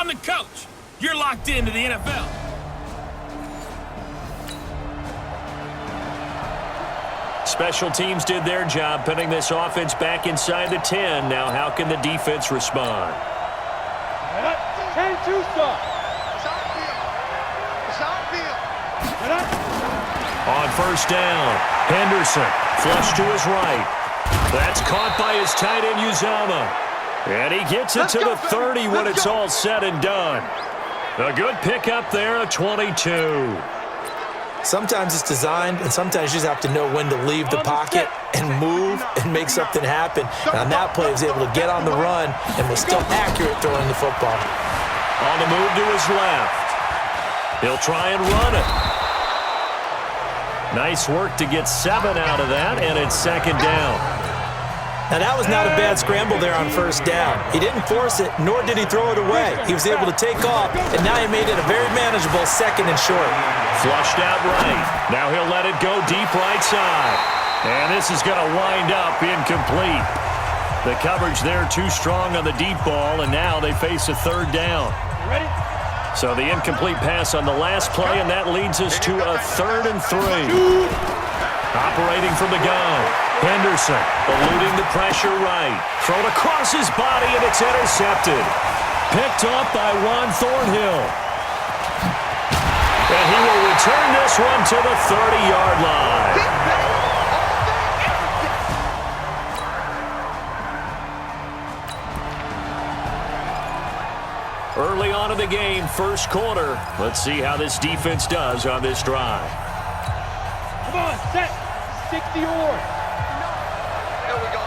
I'm the coach. You're locked into the NFL. Special teams did their job putting this offense back inside the 10. Now how can the defense respond? 10-2 stop. On first down, Henderson flush to his right. That's caught by his tight end, Uzomah. And he gets it to the 30 when it's all said and done. A good pickup there, a 22. Sometimes it's designed, and sometimes you just have to know when to leave the pocket and move and make something happen. And on that play, he was able to get on the run and was still accurate throwing the football. On the move to his left. He'll try and run it. Nice work to get 7 out of that, and it's second down. Now, that was not a bad scramble there on first down. He didn't force it, nor did he throw it away. He was able to take off, and now he made it a very manageable second and short. Flushed out right. Now he'll let it go deep right side. And this is going to wind up incomplete. The coverage there too strong on the deep ball, and now they face a third down. Ready? So the incomplete pass on the last play, and that leads us to a 3rd and 3. Operating from the gun. Henderson eluding the pressure right. Thrown across his body, and it's intercepted. Picked up by Juan Thornhill. And he will return this one to the 30-yard line. Early on in the game, first quarter. Let's see how this defense does on this drive. Come on, set. 60 or. Here we go.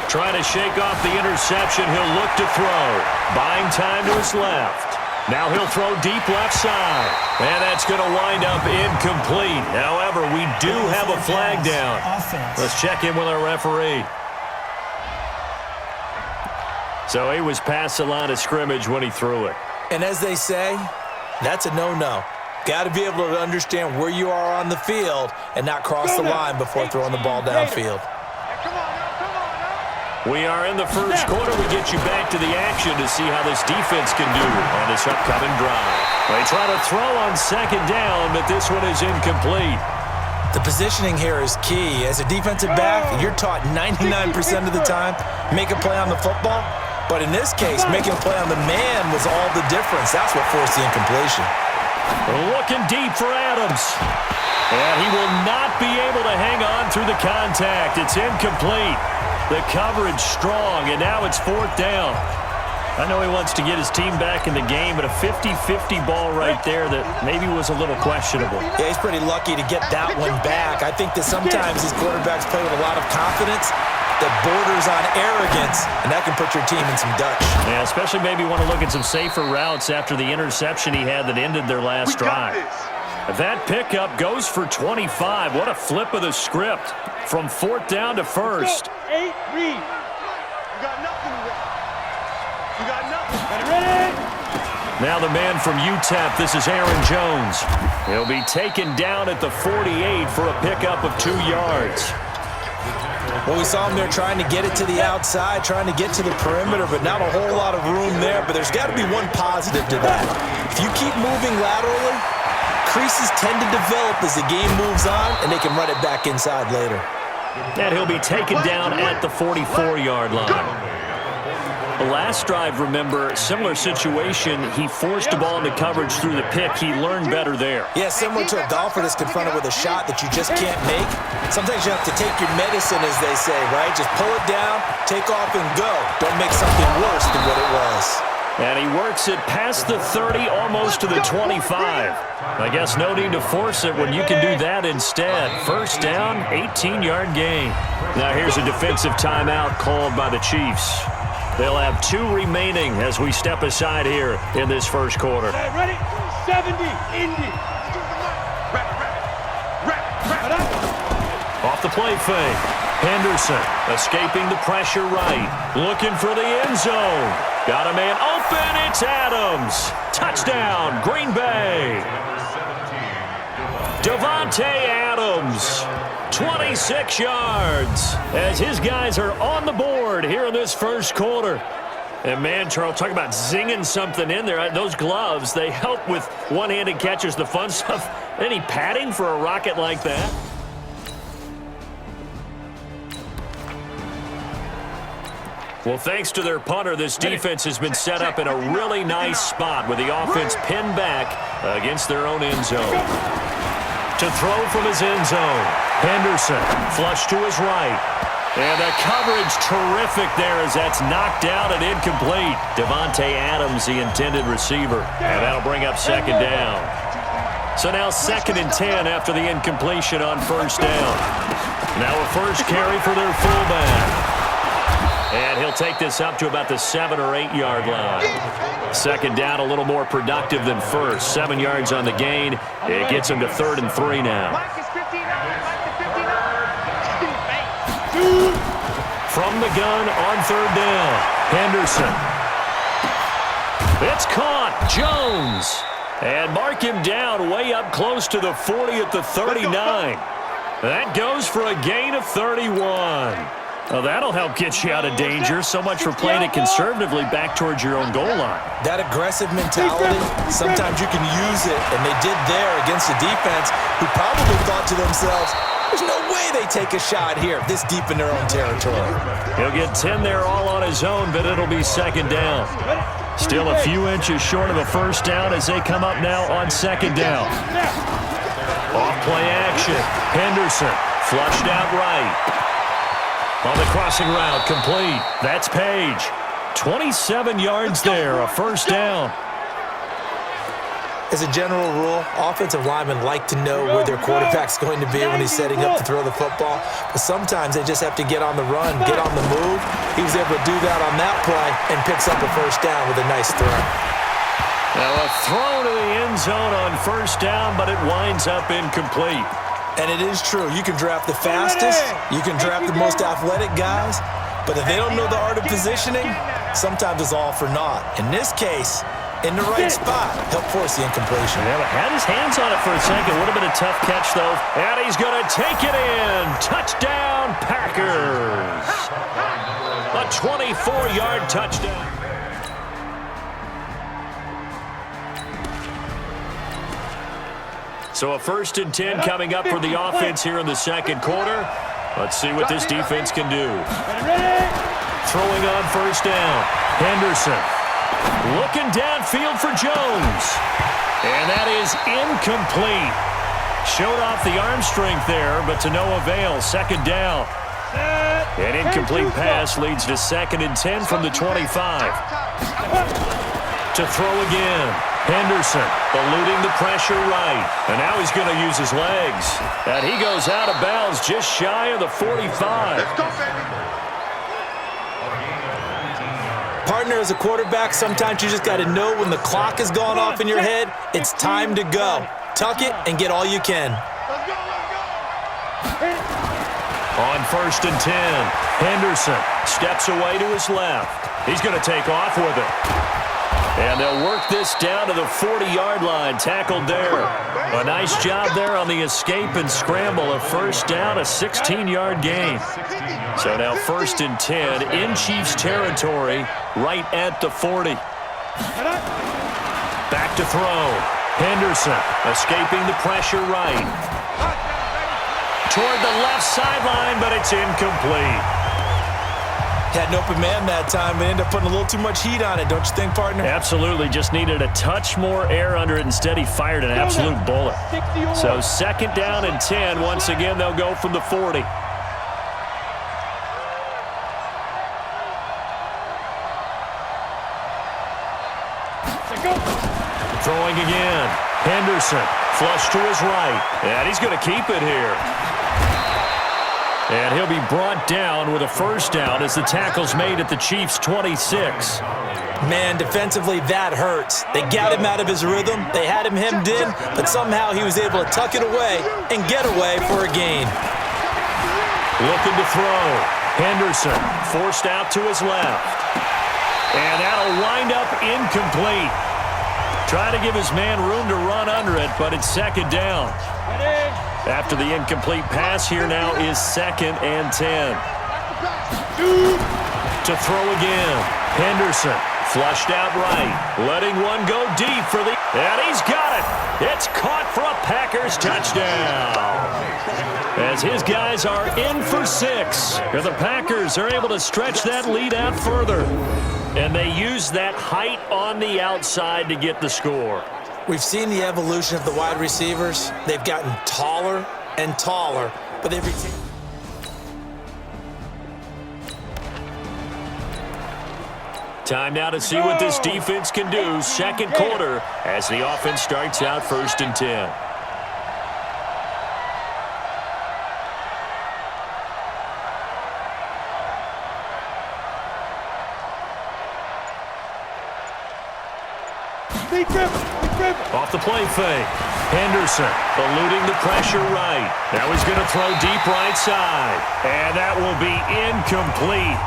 Trying to shake off the interception. He'll look to throw. Buying time to his left. Now he'll throw deep left side. And that's going to wind up incomplete. However, we do have a flag down. Let's check in with our referee. So he was past the line of scrimmage when he threw it. And as they say, that's a no-no. Got to be able to understand where you are on the field and not cross the line before throwing the ball downfield. We are in the first quarter. We get you back to the action to see how this defense can do on this upcoming drive. They try to throw on second down, but this one is incomplete. The positioning here is key. As a defensive back, you're taught 99% of the time, make a play on the football. But in this case, making a play on the man was all the difference. That's what forced the incompletion. Looking deep for Adams. And he will not be able to hang on through the contact. It's incomplete. The coverage strong, and now it's 4th down. I know he wants to get his team back in the game, but a 50-50 ball right there that maybe was a little questionable. Yeah, he's pretty lucky to get that one back. I think that sometimes these quarterbacks play with a lot of confidence that borders on arrogance, and that can put your team in some Dutch. Yeah, especially maybe want to look at some safer routes after the interception he had that ended their last drive. That pickup goes for 25. What a flip of the script from 4th down to 1st. 8 read. You got nothing. You got nothing. Ready? Now the man from UTEP, this is Aaron Jones. He'll be taken down at the 48 for a pickup of 2 yards. Well, we saw him there trying to get it to the outside, trying to get to the perimeter, but not a whole lot of room there. But there's got to be one positive to that. If you keep moving laterally, creases tend to develop as the game moves on, and they can run it back inside later. And he'll be taken down at the 44-yard line. The last drive, remember, similar situation. He forced the ball into coverage through the pick. He learned better there. Yeah, similar to a golfer that's confronted with a shot that you just can't make. Sometimes you have to take your medicine, as they say, right? Just pull it down, take off, and go. Don't make something worse than what it was. And he works it past the 30, almost to the 25. I guess no need to force it when you can do that instead. First down, 18-yard gain. Now here's a defensive timeout called by the Chiefs. They'll have 2 remaining as we step aside here in this first quarter. Ready? 70, Indy. Off the play fake. Henderson escaping the pressure right. Looking for the end zone. Got a man open. It's Adams. Touchdown, Green Bay. Davante Adams 26 yards as his guys are on the board here in this first quarter. And, man, Charles, talk about zinging something in there. Those gloves, they help with one-handed catches, the fun stuff. Any padding for a rocket like that? Well, thanks to their punter, this defense has been set up in a really nice spot with the offense pinned back against their own end zone. To throw from his end zone, Henderson flush to his right. And the coverage terrific there as that's knocked out and incomplete. Devontae Adams, the intended receiver. And that'll bring up second down. So now 2nd and 10 after the incompletion on first down. Now a first carry for their fullback. And he'll take this up to about the 7 or 8 yard line. Second down, a little more productive than first. 7 yards on the gain. It gets him to 3rd and 3 now. From the gun on 3rd down, Henderson. It's caught. Jones. And mark him down way up close to the 40 at the 39. That goes for a gain of 31. Well, that'll help get you out of danger. So much for playing it conservatively back towards your own goal line. That aggressive mentality, sometimes you can use it, and they did there against a defense who probably thought to themselves, there's no way they take a shot here this deep in their own territory. He'll get 10 there all on his own, but it'll be second down. Still a few inches short of a first down as they come up now on second down. Off play action. Henderson flushed out right. On the crossing route, complete. That's Page. 27 yards there, a first down. As a general rule, offensive linemen like to know where their quarterback's going to be when he's setting up to throw the football. But sometimes they just have to get on the run, get on the move. He was able to do that on that play and picks up a first down with a nice throw. Now a throw to the end zone on first down, but it winds up incomplete. And it is true. You can draft the fastest. You can draft the most athletic guys. But if they don't know the art of positioning, sometimes it's all for naught. In this case, in the right spot, help force the incompletion. Yeah, had his hands on it for a second. Would have been a tough catch, though. And he's going to take it in. Touchdown, Packers. A 24-yard touchdown. So a 1st and 10 coming up for the offense here in the second quarter. Let's see what this defense can do. Throwing on first down. Henderson looking downfield for Jones. And that is incomplete. Showed off the arm strength there, but to no avail. Second down. An incomplete pass leads to 2nd and 10 from the 25. To throw again. Henderson eluding the pressure right. And now he's going to use his legs. And he goes out of bounds just shy of the 45. Partner, as a quarterback, sometimes you just got to know when the clock has gone off in your head, it's time to go. Tuck it and get all you can. On 1st and 10, Henderson steps away to his left. He's going to take off with it. And they'll work this down to the 40-yard line, tackled there. A nice job there on the escape and scramble. A first down, a 16-yard gain. So now 1st and 10 in Chiefs territory, right at the 40. Back to throw. Henderson escaping the pressure right. Toward the left sideline, but it's incomplete. Had an open man that time, but ended up putting a little too much heat on it, don't you think, partner? Absolutely. Just needed a touch more air under it. Instead, he fired an absolute bullet. So 2nd down and 10. Once again, they'll go from the 40. Throwing again. Henderson, flush to his right. And he's going to keep it here. And he'll be brought down with a first down as the tackle's made at the Chiefs' 26. Man, defensively, that hurts. They got him out of his rhythm. They had him hemmed in, but somehow he was able to tuck it away and get away for a gain. Looking to throw. Henderson forced out to his left. And that'll wind up incomplete. Try to give his man room to run under it, but it's second down. After the incomplete pass, here now is 2nd and 10. To throw again. Henderson flushed out right. Letting one go deep for the... And he's got it. It's caught for a Packers touchdown. As his guys are in for 6. And the Packers are able to stretch that lead out further. And they use that height on the outside to get the score. We've seen the evolution of the wide receivers. They've gotten taller and taller, but they've retained... Time now to see what this defense can do. Second quarter as the offense starts out 1st and 10. Off the play fake. Henderson eluding the pressure right. Now he's going to throw deep right side. And that will be incomplete.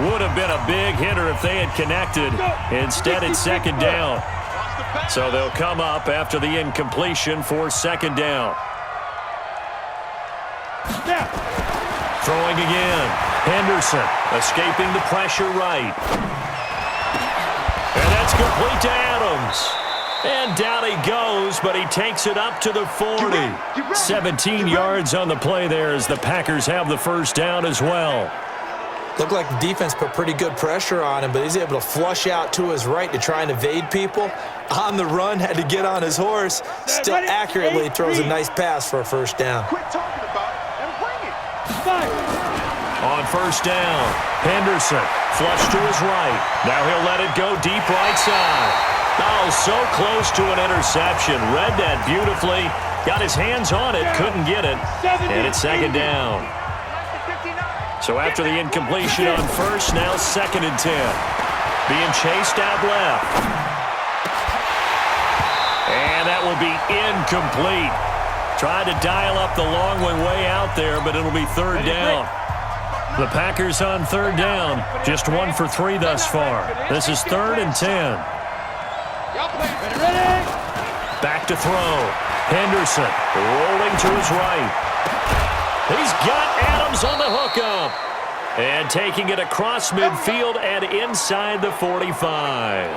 Would have been a big hitter if they had connected. Instead, it's 2nd down. So they'll come up after the incompletion for 2nd down. Throwing again. Henderson escaping the pressure right. And that's complete to Adams. And down he goes, but he takes it up to the 40. 17 yards on the play there as the Packers have the 1st down as well. Looked like the defense put pretty good pressure on him, but he's able to flush out to his right to try and evade people. On the run, had to get on his horse. Still accurately throws a nice pass for a 1st down. Quit talking about it and bring it. On 1st down, Henderson flush to his right. Now he'll let it go deep right side. Oh, so close to an interception. Read that beautifully. Got his hands on it, couldn't get it. And it's 2nd down. So after the incompletion on 1st, now 2nd and 10. Being chased out left. And that will be incomplete. Tried to dial up the long one way out there, but it'll be 3rd down. The Packers on 3rd down. Just 1 for 3 thus far. This is 3rd and 10. Back to throw. Henderson rolling to his right. He's got Adams on the hookup. And taking it across midfield and inside the 45.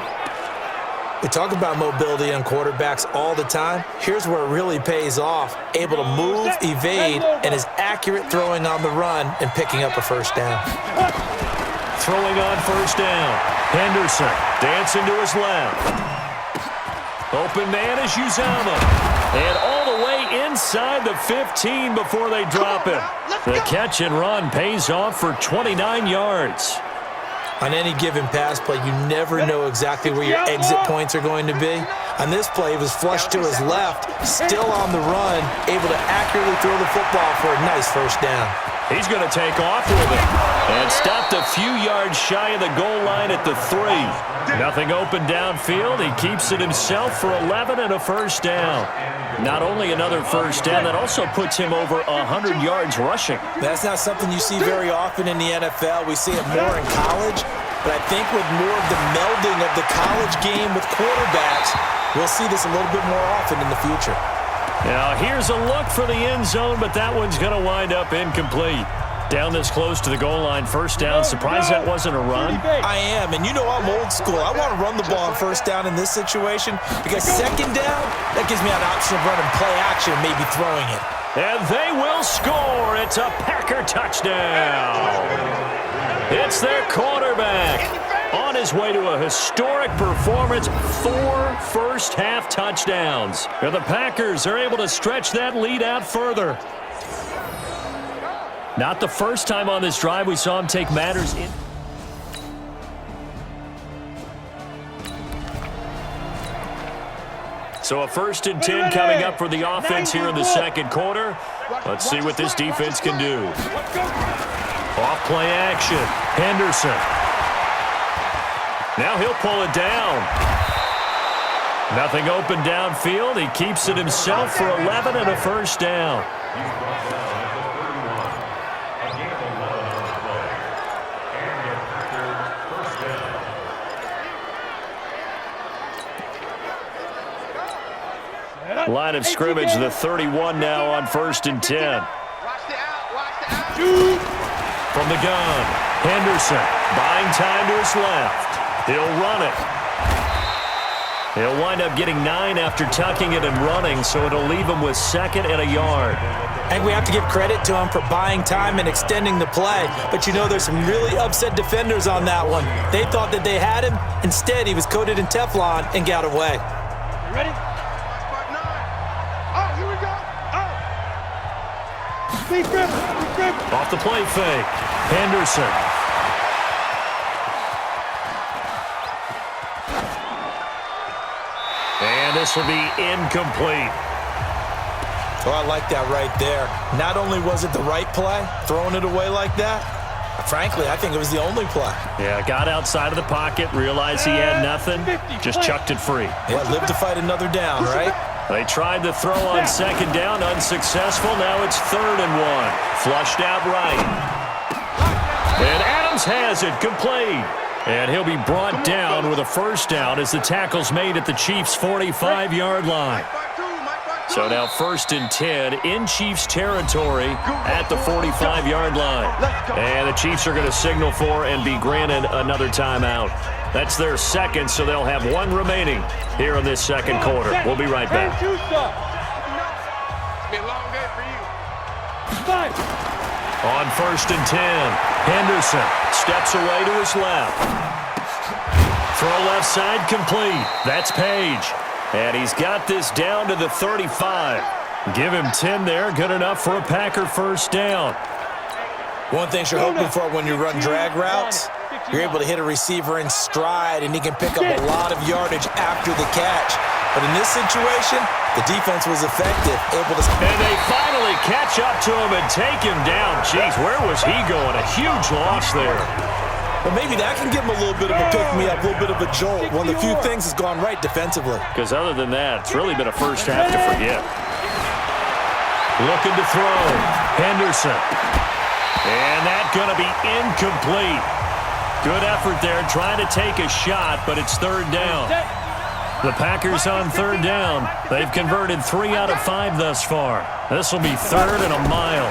We talk about mobility on quarterbacks all the time. Here's where it really pays off. Able to move, evade, and is accurate throwing on the run and picking up a 1st down. Throwing on 1st down. Henderson dancing to his left. Open man is Uzomah. And all the way inside the 15 before they drop it. The catch and run pays off for 29 yards. On any given pass play, you never know exactly where your exit points are going to be. On this play, it was flushed to his left, still on the run, able to accurately throw the football for a nice 1st down. He's going to take off with it. And stopped a few yards shy of the goal line at the 3. Nothing open downfield. He keeps it himself for 11 and a 1st down. Not only another 1st down, that also puts him over 100 yards rushing. That's not something you see very often in the NFL. We see it more in college. But I think with more of the melding of the college game with quarterbacks, we'll see this a little bit more often in the future. Now here's a look for the end zone, but that one's going to wind up incomplete. Down this close to the goal line, 1st down. Surprised that wasn't a run? I am, and you know I'm old school. I want to run the ball on 1st down in this situation because 2nd down, that gives me an option of running play action and maybe throwing it. And they will score. It's a Packer touchdown. It's their quarterback on his way to a historic performance, 4 first-half touchdowns. And the Packers are able to stretch that lead out further. Not the first time on this drive we saw him take matters in. So a 1st and 10 coming up for the offense here in the 2nd quarter. Let's see what this defense can do. Off play action. Henderson. Now he'll pull it down. Nothing open downfield. He keeps it himself for 11 and a 1st down. Line of scrimmage, the 31 now on 1st and 10. Watch the out. Watch the out. From the gun, Henderson buying time to his left. He'll run it. He'll wind up getting 9 after tucking it and running, so it'll leave him with 2nd and a yard. And we have to give credit to him for buying time and extending the play. But you know, there's some really upset defenders on that one. They thought that they had him. Instead, he was coated in Teflon and got away. You ready? Part 9. Oh, here we go. Oh. Speed grip. Off the play fake, Henderson. And this will be incomplete. Oh, I like that right there. Not only was it the right play, throwing it away like that, frankly, I think it was the only play. Yeah, got outside of the pocket, realized he had nothing, just chucked it free. Yeah, live to fight another down, right? They tried to throw on 2nd down, unsuccessful. Now it's 3rd and 1. Flushed out right. And Adams has it, complete. And he'll be brought down with a 1st down as the tackle's made at the Chiefs' 45-yard line. So now 1st and 10 in Chiefs territory at the 45-yard line. And the Chiefs are going to signal for and be granted another timeout. That's their 2nd, so they'll have 1 remaining here in this 2nd quarter. We'll be right back. It's been a long day for you. On 1st and 10, Henderson steps away to his left. Throw left side complete. That's Page. And he's got this down to the 35. Give him 10 there. Good enough for a Packer 1st down. One thing you're hoping for when you run drag routes, you're able to hit a receiver in stride, and he can pick up a lot of yardage after the catch. But in this situation, the defense was effective, able to... And they finally catch up to him and take him down. Jeez, where was he going? A huge loss there. Well, maybe that can give him a little bit of a pick-me-up, a little bit of a jolt. One of the few things has gone right defensively. Because other than that, it's really been a first half to forget. Looking to throw. Henderson. And that's going to be incomplete. Good effort there trying to take a shot, but it's 3rd down. The Packers on 3rd down. They've converted 3 out of 5 thus far. This will be 3rd and a mile.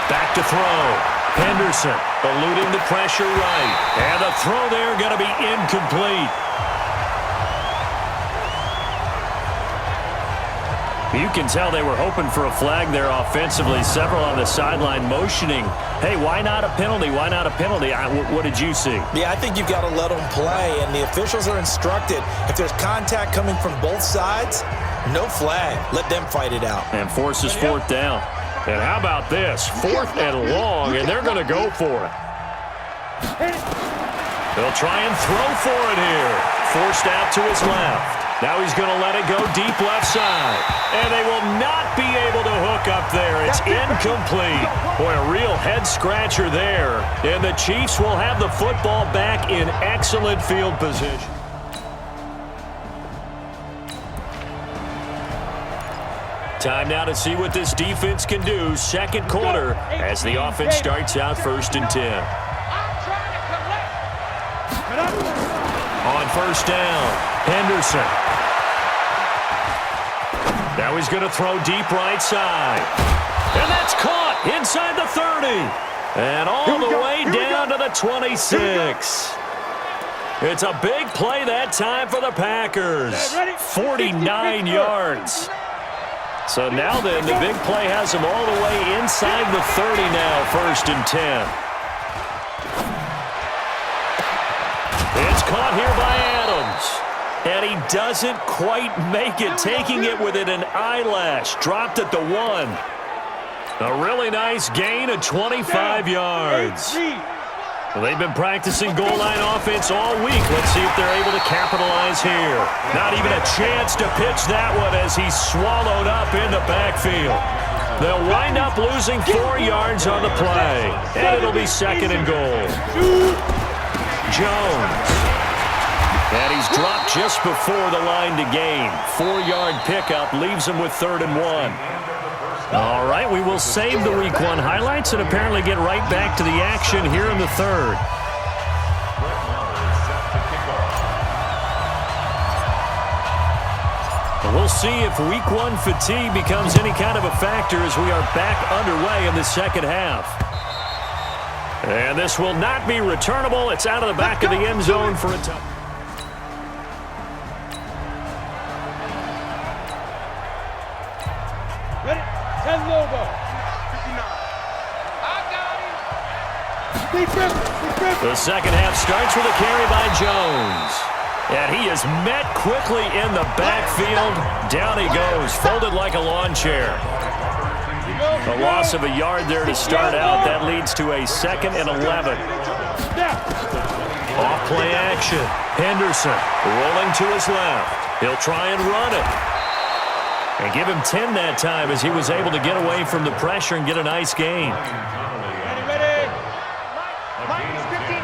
Back to throw. Henderson eluding the pressure right. And the throw there going to be incomplete. You can tell they were hoping for a flag there offensively. Several on the sideline motioning, hey, why not a penalty? Why not a penalty? What did you see? Yeah, I think you've got to let them play, and the officials are instructed. If there's contact coming from both sides, no flag. Let them fight it out. And forces 4th down. And how about this? 4th and long, and they're going to go for it. They'll try and throw for it here. Forced out to his left. Now he's going to let it go deep left side. And they will not be able to hook up there. It's incomplete. Boy, a real head-scratcher there. And the Chiefs will have the football back in excellent field position. Time now to see what this defense can do. 2nd quarter as the offense starts out 1st and 10. On 1st down, Henderson. Now he's going to throw deep right side. And that's caught inside the 30. And all the way down to the 26. It's a big play that time for the Packers. 49 yards. So now then, the big play has him all the way inside the 30 now, 1st and 10. It's caught here by Adams. And he doesn't quite make it, taking it within an eyelash. Dropped at the 1. A really nice gain of 25 yards. Well, they've been practicing goal line offense all week. Let's see if they're able to capitalize here. Not even a chance to pitch that one as he's swallowed up in the backfield. They'll wind up losing 4 yards on the play. And it'll be 2nd and goal. Jones. And he's dropped just before the line to gain. 4-yard pickup leaves him with 3rd and 1. All right, we will save the Week 1 highlights and apparently get right back to the action here in the 3rd. And we'll see if Week 1 fatigue becomes any kind of a factor as we are back underway in the second half. And this will not be returnable. It's out of the back of the end zone for a touchdown. Ready? 10 logo. 59. The second half starts with a carry by Jones. And he is met quickly in the backfield. Down he goes, folded like a lawn chair. A loss of a yard there to start out. That leads to a 2nd and 11. Off play action. Henderson rolling to his left. He'll try and run it. And give him 10 that time as he was able to get away from the pressure and get a nice gain. Ready? Minus 59.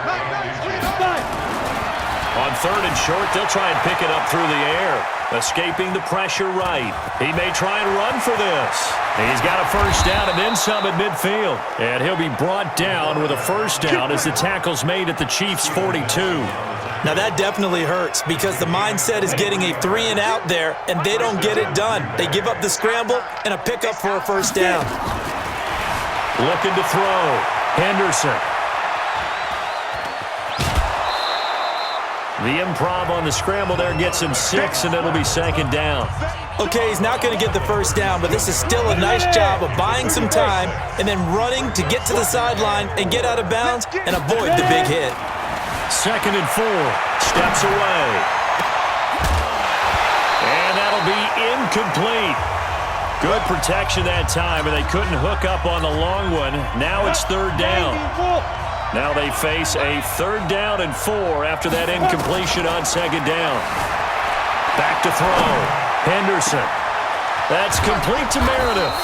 Minus 59. On 3rd and short, they'll try and pick it up through the air. Escaping the pressure right. He may try and run for this. He's got a first down and then some at midfield. And he'll be brought down with a first down as the tackle's made at the Chiefs' 42. Now that definitely hurts because the mindset is getting a 3-and-out there, and they don't get it done. They give up the scramble and a pickup for a first down. Looking to throw. Henderson. The improv on the scramble there gets him 6, and it'll be 2nd down. Okay, he's not going to get the first down, but this is still a nice job of buying some time and then running to get to the sideline and get out of bounds and avoid the big hit. 2nd and 4. Steps away. And that'll be incomplete. Good protection that time, and they couldn't hook up on the long one. Now it's 3rd down. Now they face a 3rd down and 4 after that incompletion on 2nd down. Back to throw. Henderson. That's complete to Meredith.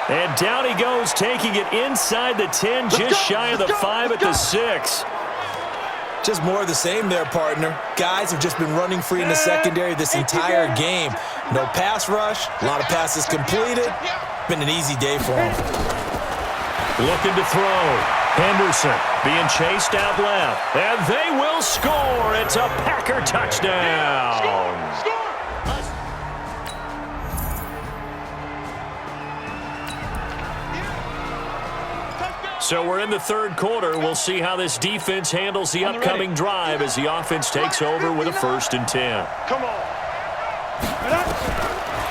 And down he goes, taking it inside the 10, just shy of the 5 at the 6. Just more of the same there, partner. Guys have just been running free in the secondary this entire game. No pass rush, a lot of passes completed. Been an easy day for them. Looking to throw. Henderson being chased out left. And they will score. It's a Packer touchdown. So we're in the 3rd quarter. We'll see how this defense handles the upcoming drive as the offense takes over with a 1st and 10. Come on.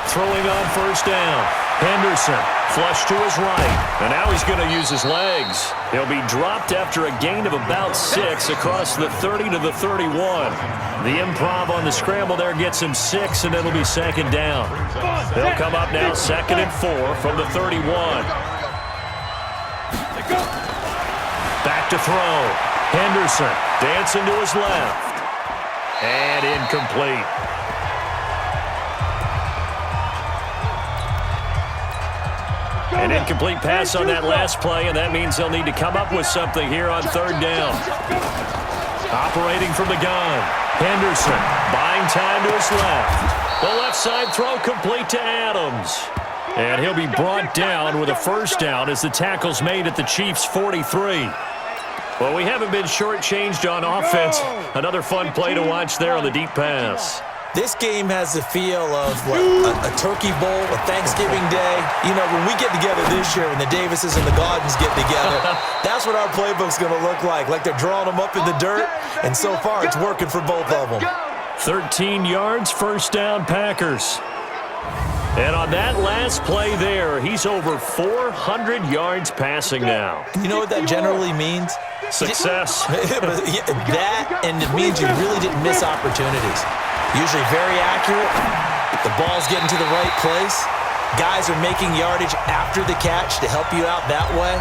Throwing on 1st down. Henderson flush to his right. And now he's going to use his legs. He'll be dropped after a gain of about 6 across the 30 to the 31. The improv on the scramble there gets him 6, and it'll be 2nd down. They'll come up now 2nd and 4 from the 31. Back to throw. Henderson dancing to his left. And incomplete. An incomplete pass on that last play, and that means they'll need to come up with something here on 3rd down. Operating from the gun. Henderson buying time to his left. The left side throw complete to Adams. And he'll be brought down with a first down as the tackle's made at the Chiefs' 43. Well, we haven't been shortchanged on offense. Another fun play to watch there on the deep pass. This game has the feel of a turkey bowl, a Thanksgiving day. You know, when we get together this year, when the Davises and the Gaudens get together, that's what our playbook's going to look like they're drawing them up in the dirt, and so far it's working for both of them. 13 yards, first down, Packers. And on that last play there, he's over 400 yards passing now. You know what that generally means? Success. That, and it means you really didn't miss opportunities. Usually very accurate. The ball's getting to the right place. Guys are making yardage after the catch to help you out that way.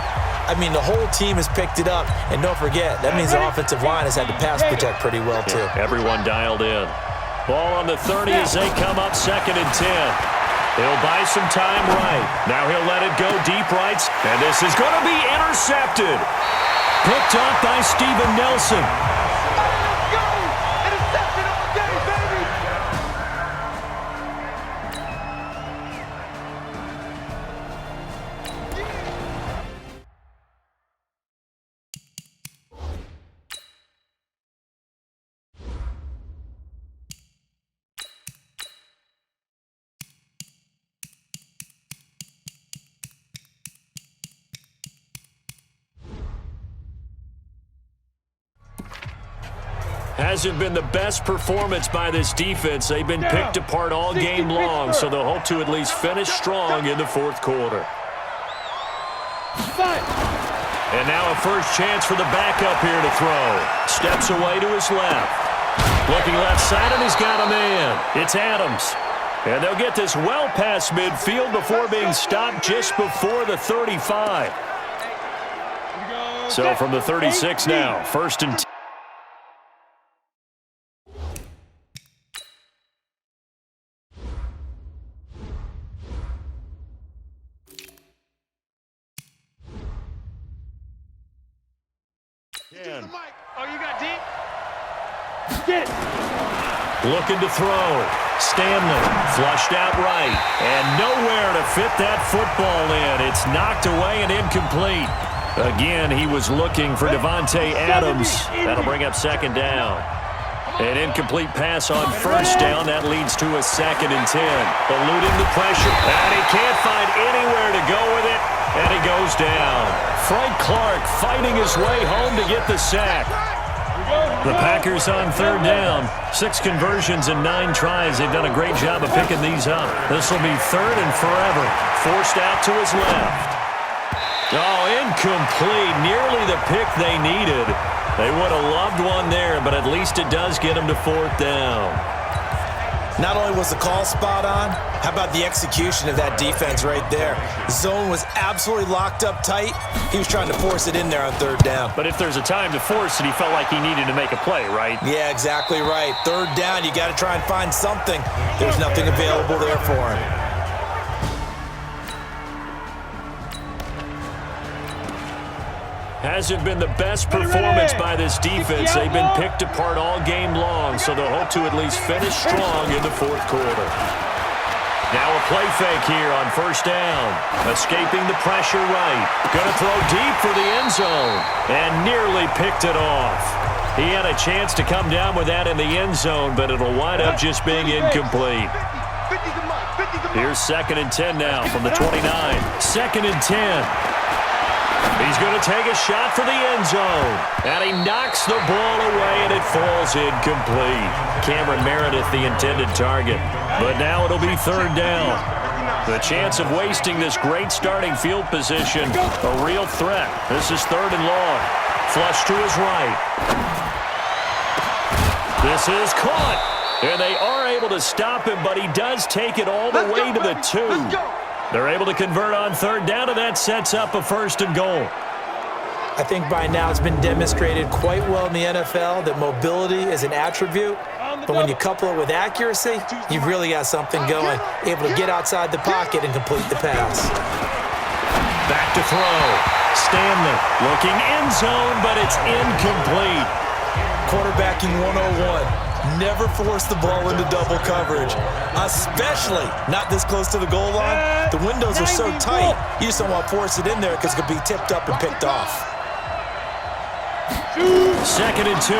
I mean, the whole team has picked it up. And don't forget, that means the offensive line has had to pass protect pretty well, too. Yeah, everyone dialed in. Ball on the 30 as they come up 2nd and 10. He'll buy some time right. Now he'll let it go deep right. And this is going to be intercepted. Picked off by Steven Nelson. Hasn't been the best performance by this defense. They've been picked apart all game long, so they'll hope to at least finish strong in the fourth quarter. And now a first chance for the backup here to throw. Steps away to his left. Looking left side, and he's got a man. It's Adams. And they'll get this well past midfield before being stopped just before the 35. So from the 36 now, 1st and 10. Oh, you got deep? Get it. Looking to throw. Stanley flushed out right. And nowhere to fit that football in. It's knocked away and incomplete. Again, he was looking for Devontae Adams. That'll bring up 2nd down. An incomplete pass on 1st down. That leads to a 2nd and 10. Eluding the pressure. And he can't find anywhere to go with it. And he goes down. Frank Clark fighting his way home to get the sack. The Packers on 3rd down. 6 conversions and 9 tries. They've done a great job of picking these up. This will be 3rd and forever. Forced out to his left. Oh, incomplete. Nearly the pick they needed. They would have loved one there, but at least it does get them to 4th down. Not only was the call spot on, how about the execution of that defense right there? The zone was absolutely locked up tight. He was trying to force it in there on 3rd down. But if there's a time to force it, he felt like he needed to make a play, right? Yeah, exactly right. 3rd down, you got to try and find something. There's nothing available there for him. Hasn't been the best performance by this defense. They've been picked apart all game long, so they'll hope to at least finish strong in the 4th quarter. Now a play fake here on 1st down. Escaping the pressure right. Going to throw deep for the end zone. And nearly picked it off. He had a chance to come down with that in the end zone, but it'll wind up just being incomplete. Here's 2nd and 10 now from the 29. 2nd and 10. He's going to take a shot for the end zone. And he knocks the ball away, and it falls incomplete. Cameron Meredith, the intended target. But now it'll be 3rd down. The chance of wasting this great starting field position, a real threat. This is 3rd and long. Flush to his right. This is caught. And they are able to stop him, but he does take it all the way to the 2. They're able to convert on 3rd down, and that sets up a 1st and goal. I think by now it's been demonstrated quite well in the NFL that mobility is an attribute, but when you couple it with accuracy, you've really got something going, able to get outside the pocket and complete the pass. Back to throw. Stanley looking end zone, but it's incomplete. Quarterbacking 101. Never force the ball into double coverage, especially not this close to the goal line. The windows are so tight, you just don't want to force it in there because it could be tipped up and picked off. 2nd and 2.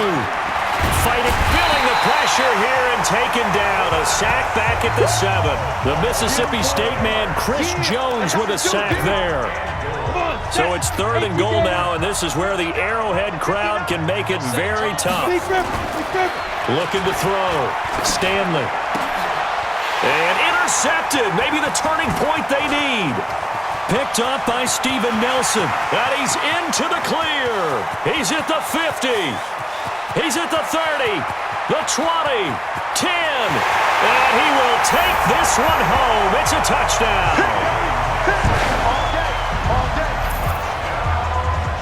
Fighting, feeling the pressure here and taken down. A sack back at the 7. The Mississippi State man, Chris Jones, with a sack there. So it's 3rd and goal now, and this is where the Arrowhead crowd can make it very tough. Looking to throw. Stanley. And intercepted. Maybe the turning point they need. Picked up by Steven Nelson. And he's into the clear. He's at the 50. He's at the 30. The 20. 10. And he will take this one home. It's a touchdown.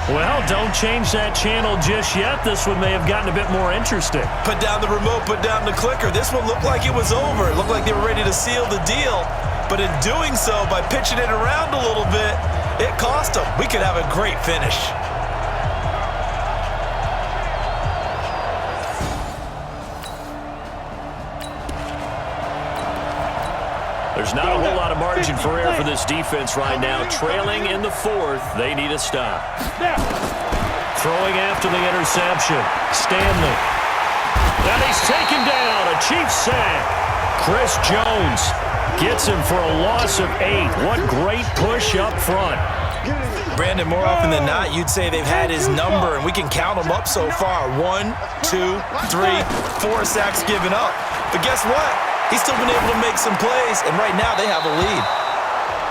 Well, don't change that channel just yet. This one may have gotten a bit more interesting. Put down the remote, put down the clicker. This one looked like it was over. It looked like they were ready to seal the deal. But in doing so, by pitching it around a little bit, it cost them. We could have a great finish. There's not a whole lot of margin for error for this defense right now. Trailing in the 4th, they need a stop. Throwing after the interception. Stanley. And he's taken down. A Chiefs sack. Chris Jones gets him for a loss of 8. What great push up front. Brandon, more often than not, you'd say they've had his number, and we can count them up so far. 1, 2, 3, 4 sacks given up. But guess what? He's still been able to make some plays, and right now they have a lead.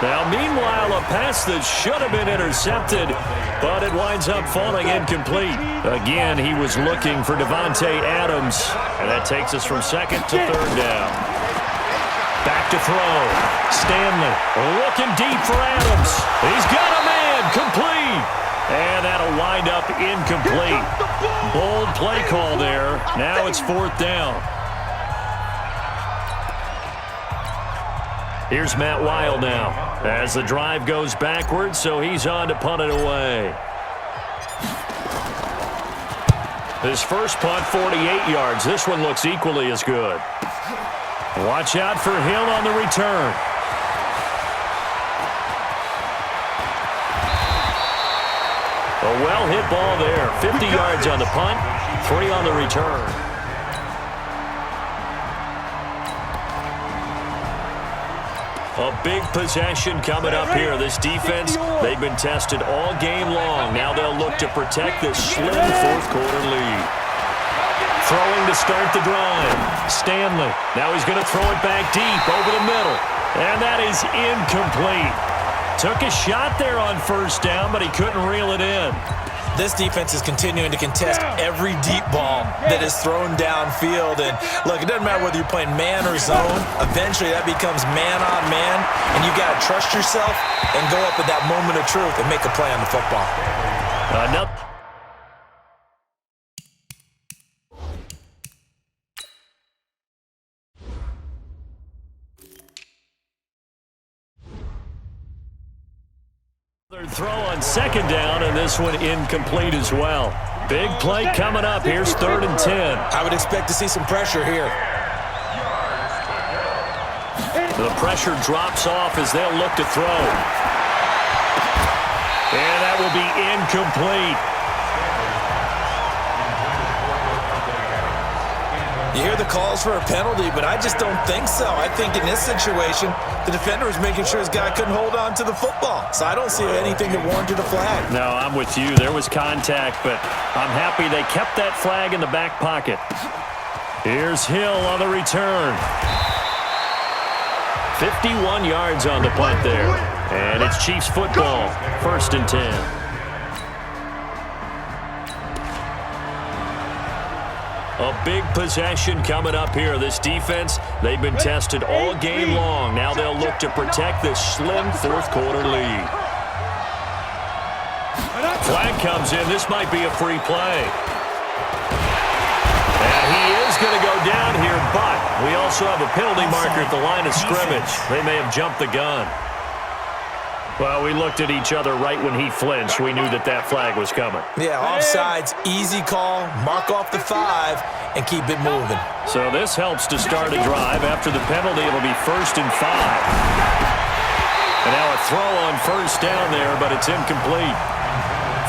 Now, meanwhile, a pass that should have been intercepted, but it winds up falling incomplete. Again, he was looking for Davante Adams, and that takes us from second to third down. Back to throw. Stanley looking deep for Adams. He's got a man, complete. And that'll wind up incomplete. Bold play call there. Now it's fourth down. Here's Matt Weil now as the drive goes backwards, so he's on to punt it away. His first punt, 48 yards. This one looks equally as good. Watch out for Hill on the return. A well-hit ball there. 50 yards on the punt, 3 on the return. A big possession coming up here. This defense, they've been tested all game long. Now they'll look to protect this slim fourth-quarter lead. Throwing to start the drive. Stanley. Now he's going to throw it back deep over the middle. And that is incomplete. Took a shot there on first down, but he couldn't reel it in. This defense is continuing to contest every deep ball that is thrown downfield. And look, it doesn't matter whether you're playing man or zone. Eventually that becomes man on man, and you got to trust yourself and go up at that moment of truth and make a play on the football. Another throw on second down, and this one incomplete as well. Big play coming up. Here's 3rd and 10. I would expect to see some pressure here. The pressure drops off as they'll look to throw. And that will be incomplete. You hear the calls for a penalty, but I just don't think so. I think in this situation, the defender was making sure his guy couldn't hold on to the football. So I don't see anything that warranted a flag. No, I'm with you. There was contact, but I'm happy they kept that flag in the back pocket. Here's Hill on the return. 51 yards on the punt there. And it's Chiefs football, 1st and 10. A big possession coming up here. This defense, they've been tested all game long. Now they'll look to protect this slim fourth-quarter lead. Flag comes in. This might be a free play. And he is going to go down here, but we also have a penalty marker at the line of scrimmage. They may have jumped the gun. Well, we looked at each other right when he flinched. We knew that that flag was coming. Yeah, offsides, easy call, mark off the 5, and keep it moving. So this helps to start a drive. After the penalty, it'll be 1st and 5. And now a throw on first down there, but it's incomplete.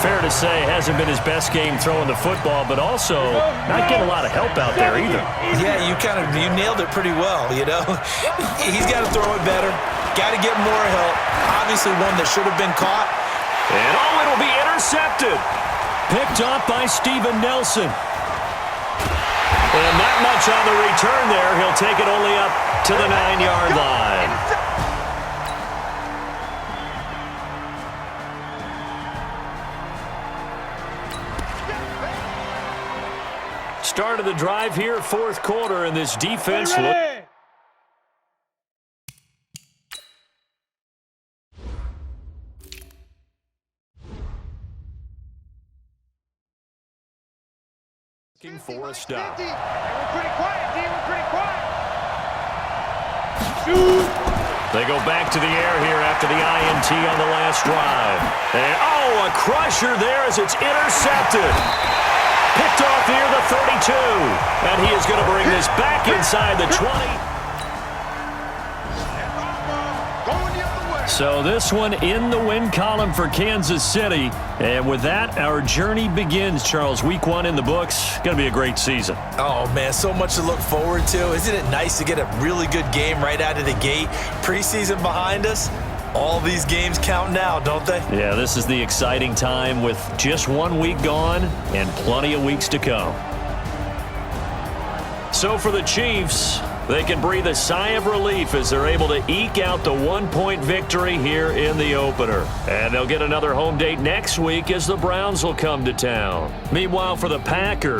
Fair to say, hasn't been his best game throwing the football, but also not getting a lot of help out there either. Yeah, you nailed it pretty well, you know. He's got to throw it better. Got to get more help. Obviously one that should have been caught. And it'll be intercepted. Picked off by Steven Nelson. And not much on the return there. He'll take it only up to the 9-yard line. Start of the drive here, 4th quarter, and this defense looking for a stop. We're pretty quiet, D. We're pretty quiet. They go back to the air here after the INT on the last drive. And, a crusher there as it's intercepted. Picked off near the 32. And he is going to bring this back inside the 20. So this one in the win column for Kansas City. And with that, our journey begins, Charles. Week 1 in the books. Going to be a great season. Oh, man, so much to look forward to. Isn't it nice to get a really good game right out of the gate? Preseason behind us. All these games count now, don't they? Yeah, this is the exciting time with just 1 week gone and plenty of weeks to come. So for the Chiefs, they can breathe a sigh of relief as they're able to eke out the 1-point victory here in the opener. And they'll get another home date next week as the Browns will come to town. Meanwhile, for the Packers,